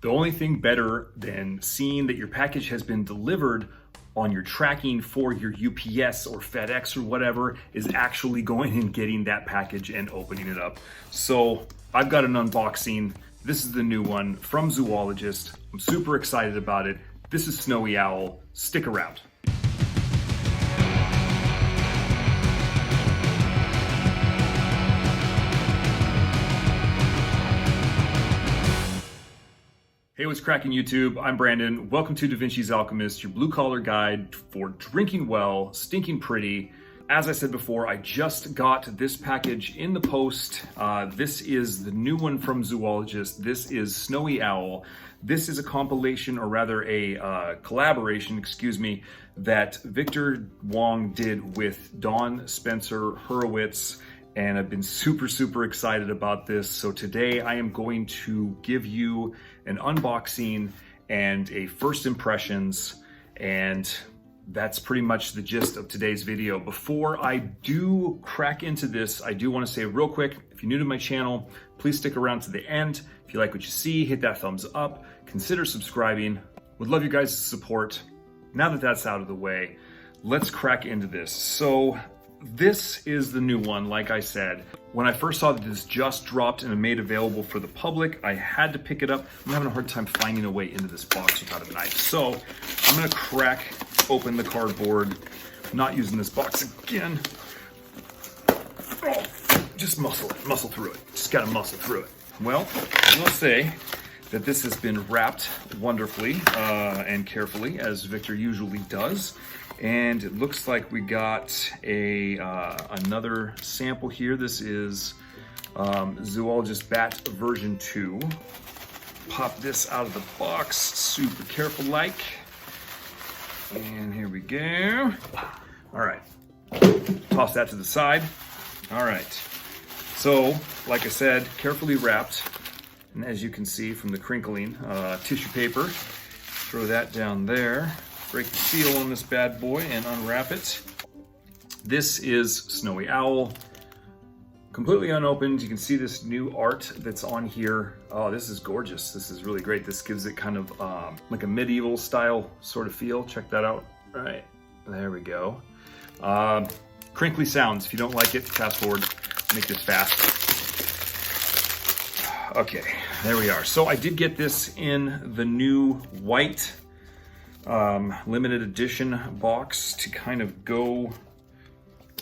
The only thing better than seeing that your package has been delivered on your tracking for your UPS or FedEx or whatever is actually going and getting that package and opening it up. So I've got an unboxing. This is the new one from Zoologist. I'm super excited about it. This is Snowy Owl. Stick around. Hey, what's cracking YouTube? I'm Brandon. Welcome to DaVinci's Alchemyst, your blue-collar guide for drinking well, stinking pretty. As I said before, I just got this package in the post. This is the new one from Zoologist. This is Snowy Owl. This is a compilation, or rather a collaboration, that Victor Wong did with Dawn Spencer Hurwitz. And I've been super excited about this. So today I am going to give you an unboxing and a first impressions, and that's pretty much the gist of today's video. Before I do crack into this, I do want to say real quick, if you're new to my channel, please stick around to the end. If you like what you see, hit that thumbs up, consider subscribing. Would love you guys' support. Now that that's out of the way, let's crack into this. So this is the new one, like I said. When I first saw that this just dropped and made available for the public, I had to pick it up. I'm having a hard time finding a way into this box without a knife. So I'm gonna crack open the cardboard. I'm not using this box again. Oh, just muscle through it. Just gotta muscle through it. Well, I will say that this has been wrapped wonderfully and carefully, as Victor usually does. And it looks like we got another sample here. This is Zoologist Bat version 2. Pop this out of the box, super careful like. And here we go. All right, toss that to the side. All right, so like I said, carefully wrapped. And as you can see from the crinkling, tissue paper, throw that down there. Break the seal on this bad boy and unwrap it. This is Snowy Owl, completely unopened. You can see this new art that's on here. Oh, this is gorgeous. This is really great. This gives it kind of like a medieval style sort of feel. Check that out. All right, there we go. Crinkly sounds. If you don't like it, fast forward, make this fast. Okay, there we are. So I did get this in the new white limited edition box to kind of go,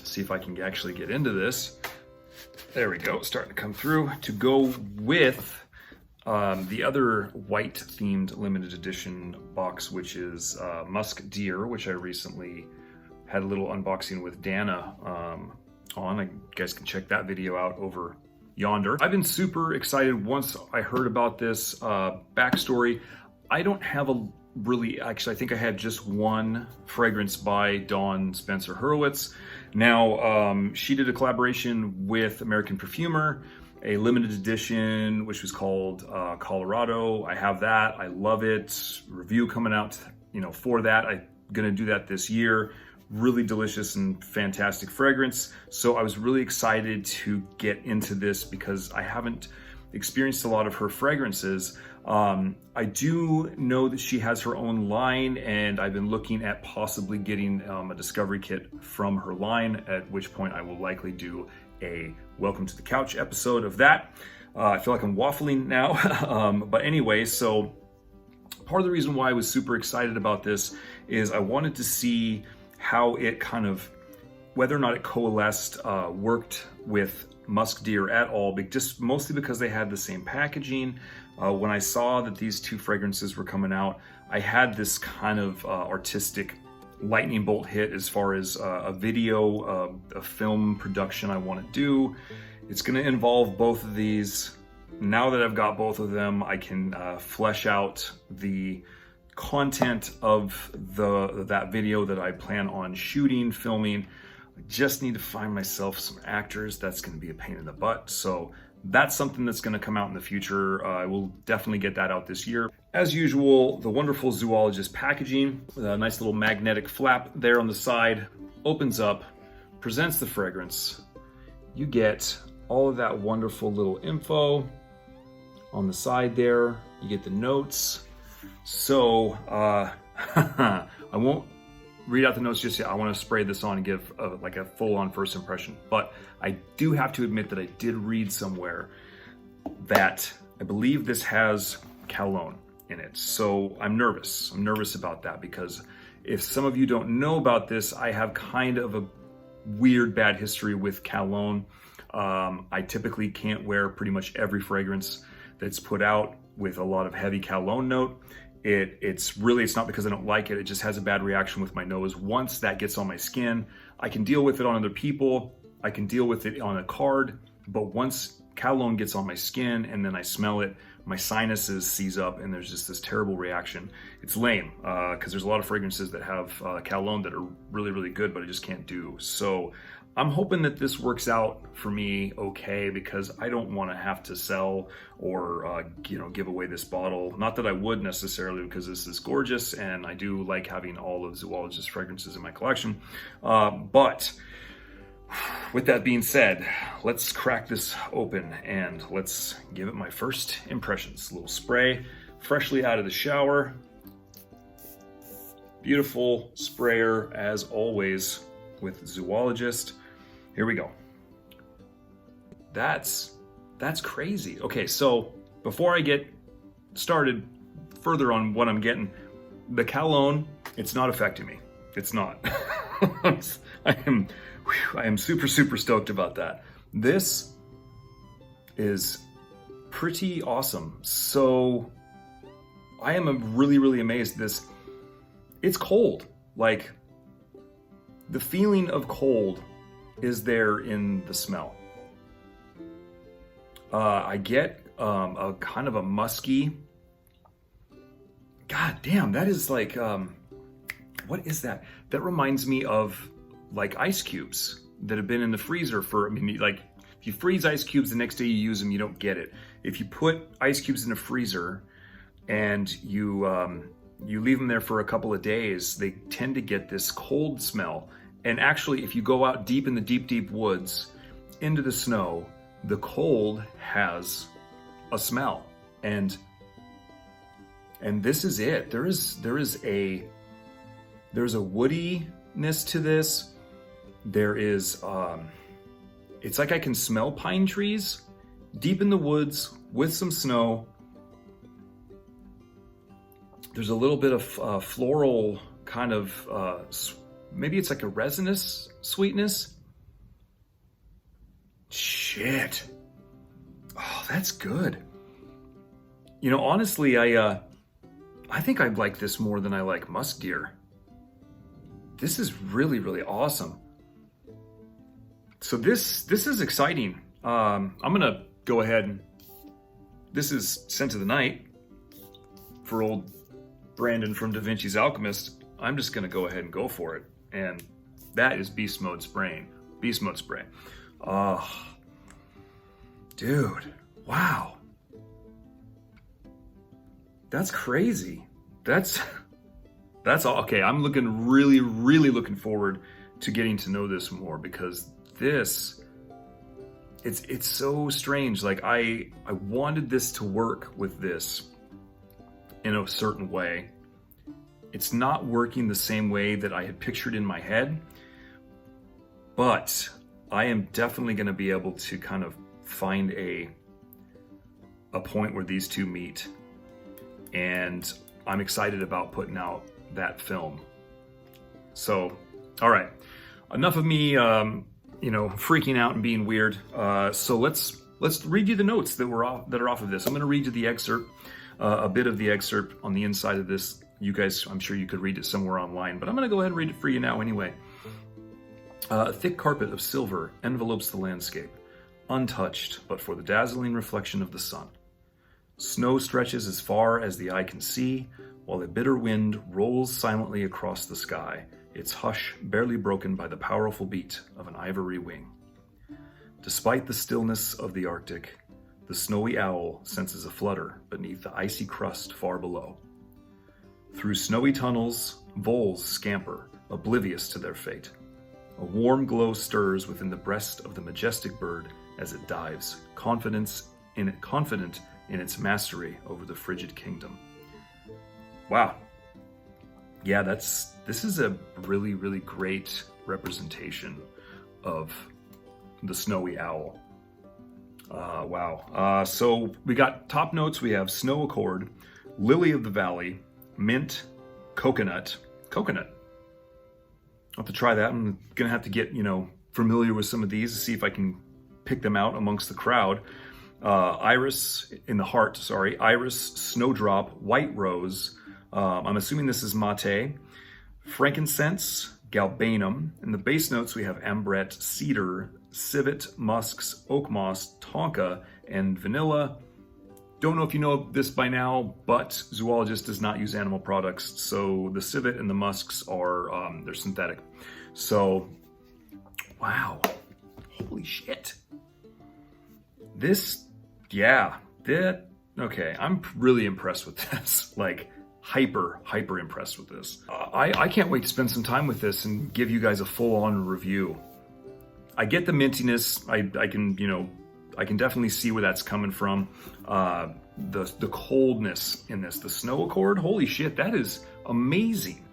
see if I can actually get into this. There we go, starting to come through, to go with the other white themed limited edition box, which is Musk Deer, which I recently had a little unboxing with Dana on. You guys can check that video out over yonder. I've been super excited once I heard about this. Backstory, I don't have actually, I think I had just one fragrance by Dawn Spencer Hurwitz. Now, she did a collaboration with American Perfumer, a limited edition, which was called Colorado. I have that, I love it. Review coming out, for that. I'm gonna do that this year. Really delicious and fantastic fragrance. So I was really excited to get into this because I haven't experienced a lot of her fragrances. I do know that she has her own line, and I've been looking at possibly getting a discovery kit from her line, at which point I will likely do a Welcome to the Couch episode of that. I feel like I'm waffling now, but anyway, so part of the reason why I was super excited about this is I wanted to see how it kind of, whether or not it coalesced, worked with Musk Deer at all, but just mostly because they had the same packaging. When I saw that these two fragrances were coming out, I had this kind of artistic lightning bolt hit as far as a video, a film production I want to do. It's going to involve both of these. Now that I've got both of them, I can flesh out the content of that video that I plan on shooting, filming. I just need to find myself some actors. That's going to be a pain in the butt. So that's something that's going to come out in the future. I will definitely get that out this year. As usual, the wonderful Zoologist packaging with a nice little magnetic flap there on the side, opens up, presents the fragrance. You get all of that wonderful little info on the side there. You get the notes. So I won't read out the notes just yet. I want to spray this on and give like a full-on first impression. But I do have to admit that I did read somewhere that I believe this has cologne in it. So I'm nervous. I'm nervous about that because if some of you don't know about this, I have kind of a weird bad history with cologne. I typically can't wear pretty much every fragrance that's put out with a lot of heavy cologne note. It's not because I don't like it. It just has a bad reaction with my nose. Once that gets on my skin, I can deal with it on other people. I can deal with it on a card. But once cologne gets on my skin and then I smell it, my sinuses seize up and there's just this terrible reaction. It's lame because there's a lot of fragrances that have cologne that are really, really good, but I just can't do. So I'm hoping that this works out for me okay, because I don't want to have to sell or give away this bottle. Not that I would necessarily, because this is gorgeous and I do like having all of Zoologist fragrances in my collection. But with that being said, let's crack this open and let's give it my first impressions. A little spray, freshly out of the shower. Beautiful sprayer as always with Zoologist. Here we go. That's crazy. Okay, so before I get started further on what I'm getting, the cologne, it's not affecting me. It's not. I am super, super stoked about that. This is pretty awesome. So I am really, really amazed. It's cold. Like, the feeling of cold is there in the smell. I get a kind of a musky. God damn, that is like, what is that? That reminds me of like ice cubes that have been in the freezer for, like if you freeze ice cubes, the next day you use them, you don't get it. If you put ice cubes in a freezer and you leave them there for a couple of days, they tend to get this cold smell. And actually, if you go out deep in the deep, deep woods into the snow, the cold has a smell. And this is it. There's a woodiness to this. There is, it's like I can smell pine trees deep in the woods with some snow. There's a little bit of floral kind of, maybe it's like a resinous sweetness. Shit. Oh, that's good. You know, honestly, I think I like this more than I like musk deer. This is really, really awesome. So this is exciting. I'm gonna go ahead and, this is Scent of the Night for old Brandon from DaVinci's Alchemyst. I'm just gonna go ahead and go for it. And that is beast mode spraying. Beast mode spray. Oh, dude, wow. That's crazy. That's all. Okay, I'm really, really looking forward to getting to know this more, because this, it's so strange. Like I wanted this to work with this in a certain way. It's not working the same way that I had pictured in my head, but I am definitely going to be able to kind of find a point where these two meet, and I'm excited about putting out that film. So, all right, enough of me, freaking out and being weird. So let's read you the notes that are off of this. I'm going to read you the excerpt, a bit of the excerpt on the inside of this. You guys, I'm sure you could read it somewhere online, but I'm going to go ahead and read it for you now anyway. A thick carpet of silver envelopes the landscape, untouched but for the dazzling reflection of the sun. Snow stretches as far as the eye can see, while a bitter wind rolls silently across the sky, its hush barely broken by the powerful beat of an ivory wing. Despite the stillness of the Arctic, the snowy owl senses a flutter beneath the icy crust far below. Through snowy tunnels, voles scamper, oblivious to their fate. A warm glow stirs within the breast of the majestic bird as it dives, confident in its mastery over the frigid kingdom. Wow. Yeah, this is a really, really great representation of the snowy owl. Wow. So we got top notes. We have snow accord, lily of the valley, mint, coconut. I'll have to try that. I'm gonna have to get, familiar with some of these to see if I can pick them out amongst the crowd. Iris, snowdrop, white rose. I'm assuming this is mate. Frankincense, galbanum. In the base notes, we have ambrette, cedar, civet, musks, oak moss, tonka, and vanilla. Don't know if you know this by now, but Zoologist does not use animal products, so the civet and the musks are, they're synthetic. So, wow, holy shit. Okay, I'm really impressed with this, like hyper impressed with this. I can't wait to spend some time with this and give you guys a full-on review. I get the mintiness, I can definitely see where that's coming from. The coldness in this, the snow accord, holy shit, that is amazing.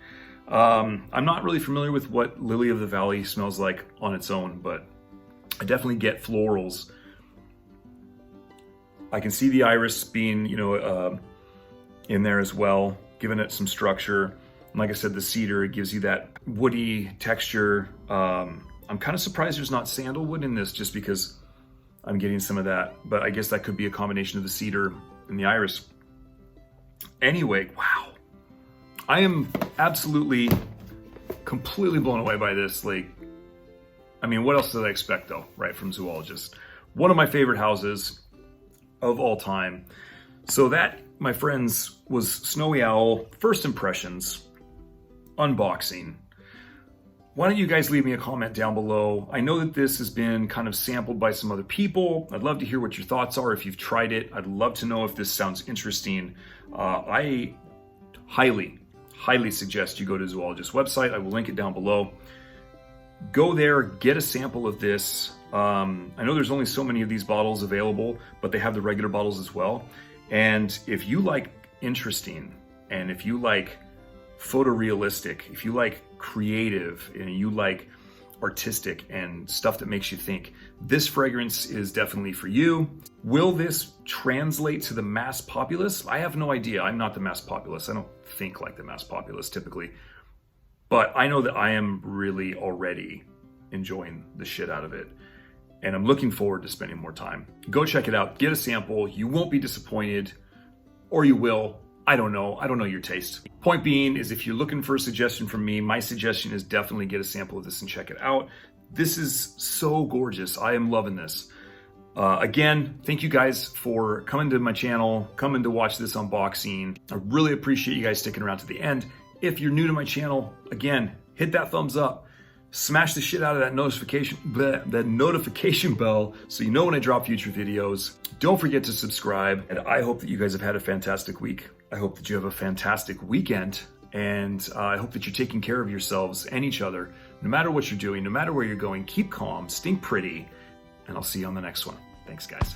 I'm not really familiar with what Lily of the Valley smells like on its own, but I definitely get florals. I can see the iris being, in there as well, giving it some structure. And like I said, the cedar, it gives you that woody texture. I'm kind of surprised there's not sandalwood in this, just because I'm getting some of that, but I guess that could be a combination of the cedar and the iris. Anyway, wow. I am absolutely, completely blown away by this. What else did I expect though, right, from Zoologist? One of my favorite houses of all time. So that, my friends, was Snowy Owl First Impressions Unboxing. Why don't you guys leave me a comment down below? I know that this has been kind of sampled by some other people. I'd love to hear what your thoughts are if you've tried it. I'd love to know if this sounds interesting. I highly suggest you go to Zoologist's website. I will link it down below. Go there, get a sample of this. I know there's only so many of these bottles available, but they have the regular bottles as well. And if you like interesting, and if you like photorealistic, if you like creative, and you like artistic and stuff that makes you think, this fragrance is definitely for you. Will this translate to the mass populace? I have no idea. I'm not the mass populace. I don't think like the mass populace typically, but I know that I am really already enjoying the shit out of it, and I'm looking forward to spending more time. Go check it out, get a sample. You won't be disappointed, or you will. I don't know your taste. Point being is, if you're looking for a suggestion from me, my suggestion is definitely get a sample of this and check it out. This is so gorgeous. I am loving this. Again, thank you guys for coming to my channel, coming to watch this unboxing. I really appreciate you guys sticking around to the end. If you're new to my channel, again, hit that thumbs up. Smash the shit out of that notification bell so you know when I drop future videos. Don't forget to subscribe, and I hope that you guys have had a fantastic week. I hope that you have a fantastic weekend, and I hope that you're taking care of yourselves and each other. No matter what you're doing, no matter where you're going, keep calm, stink pretty, and I'll see you on the next one. Thanks, guys.